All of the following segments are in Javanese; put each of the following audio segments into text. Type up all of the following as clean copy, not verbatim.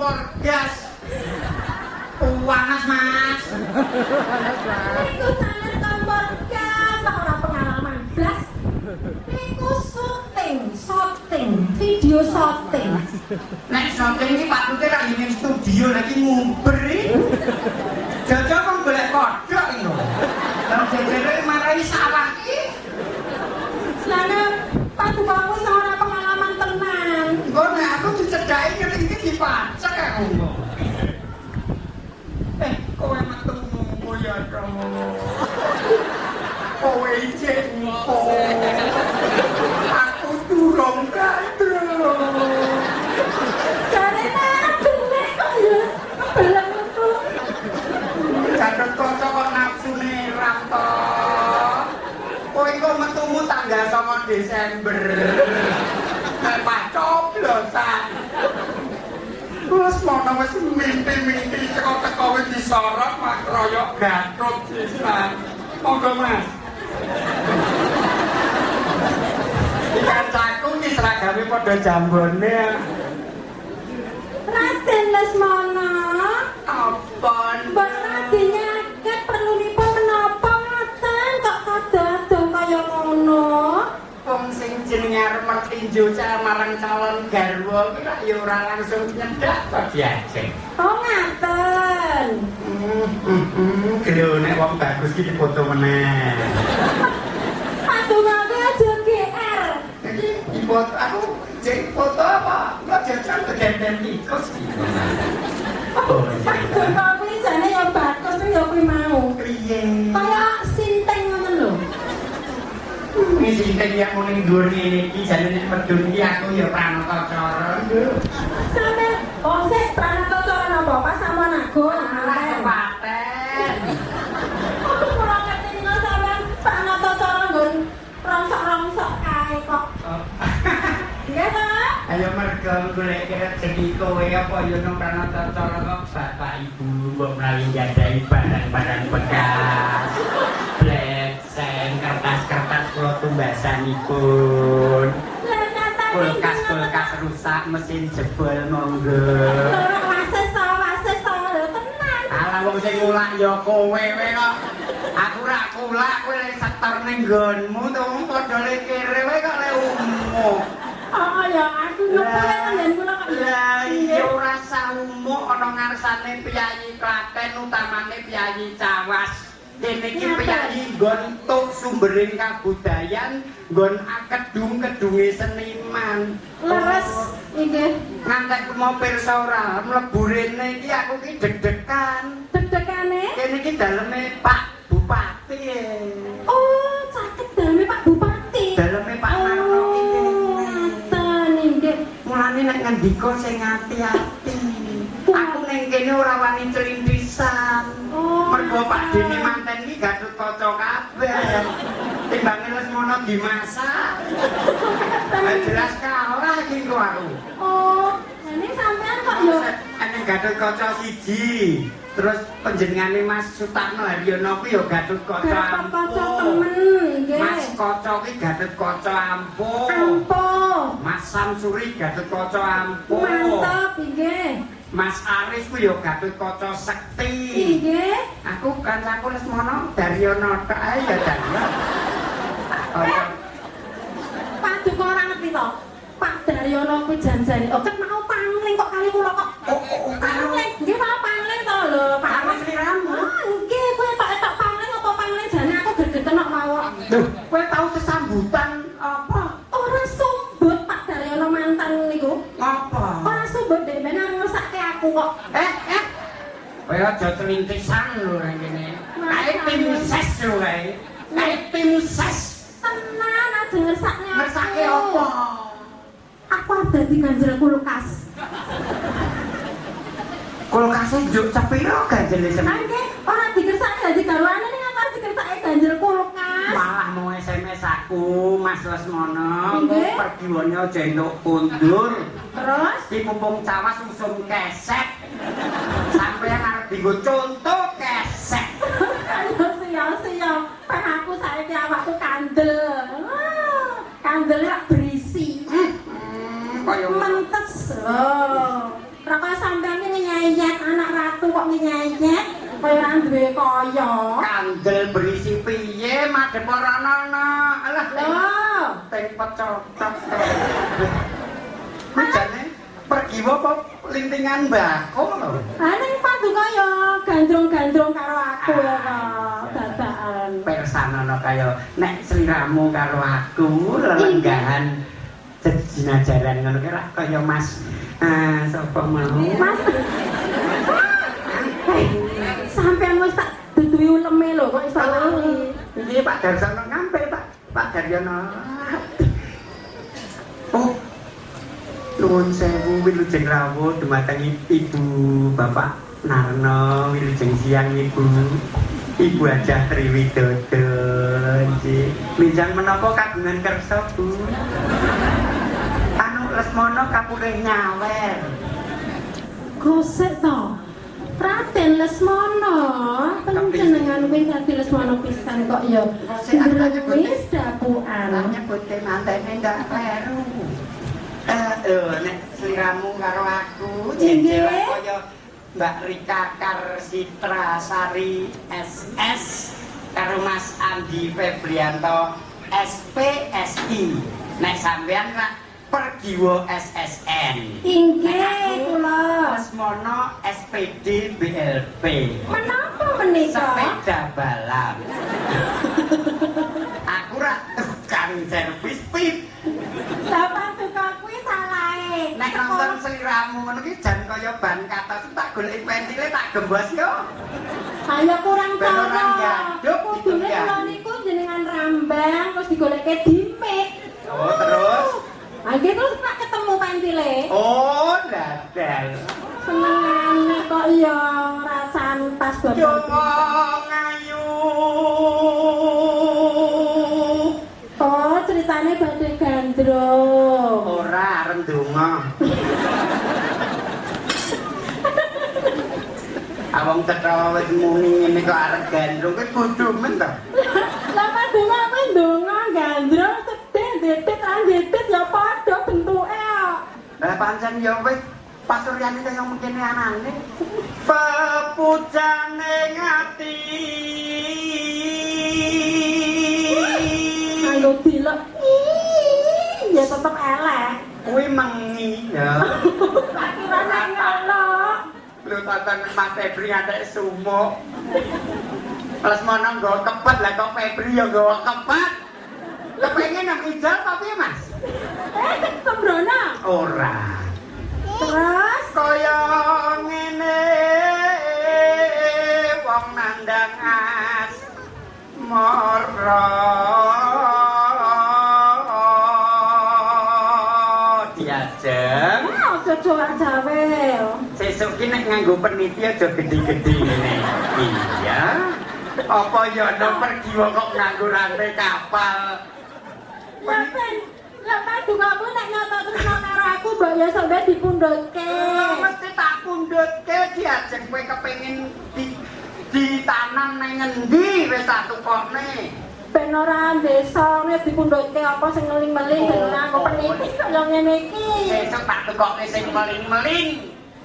kompor gas. Panas, Mas. Iku sanes kompor gas ora pengalaman blas. Iku syuting, video syuting. Nek syuting iki Pak Tuti ra ning studio lagi ngumber iki. Jajal kok golek kodhok iki lho. Lah jajale marahi salah iki. Lana Pak Tubaku ora pengalaman tenan. Kok nek aku dicedhaki ngene iki dipacek aku. Kowe metu ya kamu. Kowe ijek aku durung kadro. Jarene benek kok ya. Belum metu. Gatot kaca kok nafsune rato. Kowe kok metumu tanggal 9 Desember. Nek pacoblosan. Terus mono wis mimpi-mimpi teko-teko wis disorot mak royok Gatot sisan. Monggo Mas. Ikan caku ki seragame padha jambone. Raden Lesmana. Ampun. Mbak Raden nyaket perlunipun menapa ngoten kok kada-ada kaya ngono. Wong sing jenenge arep mertinju marang calon garwa ki lak ya ora langsung nyedak kok diajeng. Oh ngaten. Lho nek wong bagus ki difoto meneh. Aduh ngake aja GR. Iki difoto aku jek foto apa? Kok jajan tegenten tikus iki. Oh Aduh kok jane ya bagus ya kuwi mau. Piye? Kaya sinteng ngoten lho. Iki sing yang muni dhuwur ngene iki jane nek medun iki aku ya pranata cara. Sampe sik pranata cara napa pas sama nago Paten. Aku ora ngerti nek sampean pranata cara nggon rongsok-rongsok kae kok. Iya ta? Ayo mergo golek rezeki kowe apa ya nang pranata cara kok bapak ibu mbok menawi njadahi barang-barang bekas. Bletseng kertas-kertas kula tumbasanipun. Kulkas rusak mesin jebol monggo. Wases to lho tenan. Alah wong sing ngulak ya kowe kok. Aku ra kulak kowe setor ning nggonmu to padha le kere wae kok le umuk. Oh ya aku ngepule nang kula kok ya. Iya ora sah umuk ana ngarsane piyayi Klaten utamane piyayi Cawas. Dene iki piyayi nggon tuk sumbering kabudayan, nggon kedung-kedunge seniman. Leres nggih. Ngantek mau pirsa ora mlebu rene iki aku ki deg-degan. Deg-degane? Kene iki daleme Pak Bupati. Oh, caket daleme Pak Bupati. Daleme Pak Narno iki. Ngoten nggih. Mulane nek ngendika sing ati-ati. Aku ning kene ora wani celintisan. Mergo Pak Dene manten iki Gatotkaca kabeh. Timbange Lesmana dimasak. Jelas kalah iki kok aku. Oh, ini sampean kok yo Ane Gatotkaca siji. Terus panjenengane Mas Sutarno Haryono kuwi ya Gatotkaca Gatotkaca ampuh. temen nggih. Mas Kaca kuwi Gatotkaca ampuh. Ampuh. Mas Samsuri Gatotkaca ampuh. Mantap nggih. Mas Aris ku ya Gatotkaca sekti. Nggih. Aku kancaku Lesmana Daryono tok ae ya Daryo. Pak Duko ora ngerti to. Pak Daryono kuwi janjane. Oh, kan mau pangling kok kali kula kok. Pangling. Nggih mau pangling to lho, Pak. Aris liramu. Nggih, kowe tok pangling apa pangling jane aku gregeten kok mau. Duh, kowe tau sesambutan apa? Ora sumbut Pak Daryono mantan niku. Apa? Ora sumbut dek ben ngersake aku kok. Kowe aja celintisan lho nang kene. Kae tim ses lho kae. Kae tim ses. Tenan aja ngersakne aku. Ngersake apa? Aku dadi ganjel kulkas. Kulkase njuk sepiro ganjele semen? Nggih, ora digersake dadi garwane ning aku digersake ganjel kulkas. Malah mau SMS aku Mas Lesmana Nggih. pergi wone aja entuk kondur. Terus Di mumpung Cawas usum kesek. Sampeyan arep dienggo contoh kesek. ayo sial-sial. Pen aku saiki awakku kandel. Kandel rak berisi. Kaya Mentes. Oh. Ra kaya sampean kok nyeyek kaya ora duwe kaya. Kandel berisi piye madhep ora ana. Alah Lho, teng pecocok. Jane pergi apa lintingan mbako lho. ning paduka ya gandrung-gandrung karo aku ya kok. Dadakan. Persanono kaya nek sliramu karo aku lelenggahan jinajaran ngono ki rak kaya Mas sapa mau Mas. Sampeyan wis tak duduhi uleme lho kok iso lali. iki Pak Darsono ngampe Pak Daryono. Oh nuwun sewu wilujeng rawuh dumateng Ibu Bapak Narno, wilujeng siang Ibu Hajah Triwidodo nggih. Minjang menapa kagungan kersa Bu? Anu Lesmono kapurih nyawer. Gosek to. Raden Lesmono, panjenengan kuwi dadi Lesmono pisan kok ya. Wis dapukan. Nyebute mantene ndak kleru. Nek sliramu karo aku jenjel kaya Mbak Rika Karsitra Sari SS karo Mas Andi Febrianto SPSI. Nek sampean rak Pergiwo SSN. Inggih kula. Lesmono SPD BLP. Menapa menika? Sepeda balap. Aku rak tukang servis pit. Sampeyan tukang kuwi salahe. Nek nonton sliramu ngono ki jan kaya ban katos tak goleki pentile tak gembos yo. Ayo kurang Ben ora cara. ngaduk, Kudune gitu, ya. kula niku jenengan rambang terus digolekke dimik. Oh terus? Akhirnya terus tak ketemu pentile. Oh dadal. Senengane kok ya ora santas Yo bapak. ngayu. Oh, ceritane badhe gandrung. Ora arep ndonga. Awang cetha wis muni ngene kok arep gandrung kuwi kudu men to. Lah padha aku ndonga gandrung sedih dedet lan dedet ya padha bentuke kok. Lah pancen ya wis pasuryane kaya mengkene anane. Pepujane ngati. Ayo dilek. Ya tetep elek. Kuwi mengi ya. Tak kira nek ngelok. Lu tonton Mas Febri ngantek sumuk. Lesmono nggawa kepet lah kok Febri ya nggawa kepet. Kepengin nang ijal apa piye Mas? Sembrono. Ora. Terus Kaya ngene wong nandang as mara diajeng. aja corak jawe. Sesuk ki nek nganggo peniti aja gede-gede ngene. Iya. Apa ya no pergi kok nganggo rantai kapal. Lah padu kamu nek nyoto tresno karo aku mbok ya sampe dipundhutke. Mesti tak pundhutke diajeng kowe kepengin ditanam nang ngendi wis tak tukokne. Ben ora desa nek dipundhutke apa sing ngeling-meling ben ora aku peniti kaya ngene iki. Sesuk tak tukokne sing meling-meling.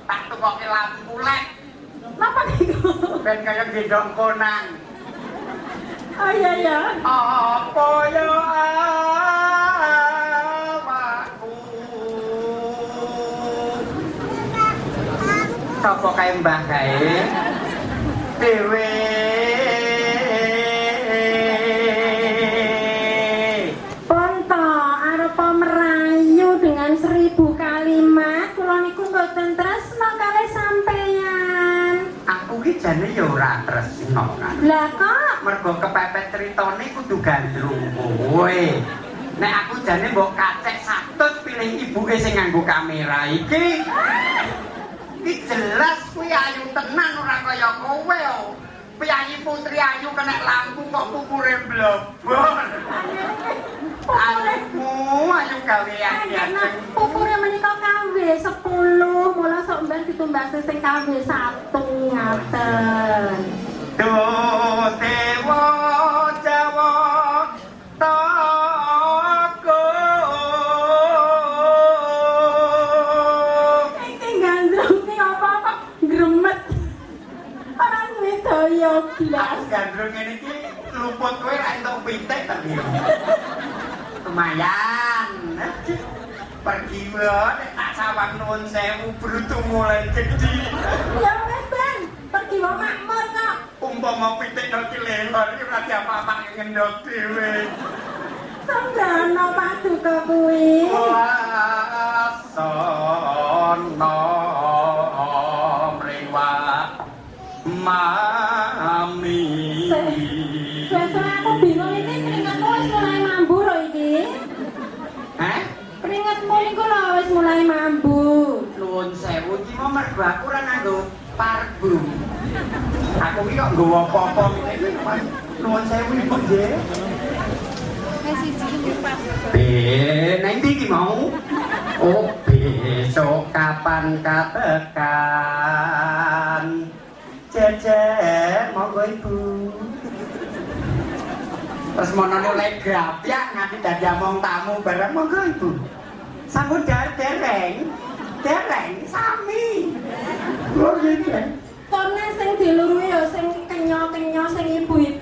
Tak tukoke lampu LED. Napa niku? Ben kaya gendong konang. Oh iya ya. Apa ya awakku sapa kae mbah kae dhewe Ponto arepa merayu dengan 1000 kalimat kula niku mboten tresno kalih sampeyan. aku ki jane ya ora tresno kan Lah kok mergo kepepet critane kudu gandrung kowe nek aku jane mbok kacek 100 pilih ibuke sing nganggo kamera iki jelas kuwi ayu tenan ora kaya kowe Piyayi Putri Ayu kena lampu kok pupure blobor ayumu ayu gawean ya pupure menika KW 10 mula sok mben ditumbas sing KW 1 ngaten. Duh dewa Jawa toko Iki gandrung ki apa kok gremet. blas. Gandrung ini ki luput kowe ra entuk pitik ta piye. Lumayan. Pergi wae nek tak sawang nuwun sewu brutu mulai gedhi. Ya wis, Bang. Pergi wae makmur kok. Umpama pitik nek kilelor iki ora diapa-apa ngendok dhewe. Sembrono paduka kuwi. Wasono mriwa mami. Biasanya aku bingung iki keringetmu wis mulai mambu lho iki. Hah? Keringetmu niku lho wis mulai mambu. Nuwun sewu iki mau mergo aku ora nganggo parfum. Aku iki kok nggawa apa-apa iki. Nuwun sewu iki nggih. Nanti ki mau. Oh, besok kapan katekan? Jejer, monggo ibu. Terus mau nolak grapyak nganti dadi among tamu bareng monggo ibu. Sambut dereng sami. Lho iki. Kone sing dilurui ya sing kenyo-kenyo sing ibu-ibu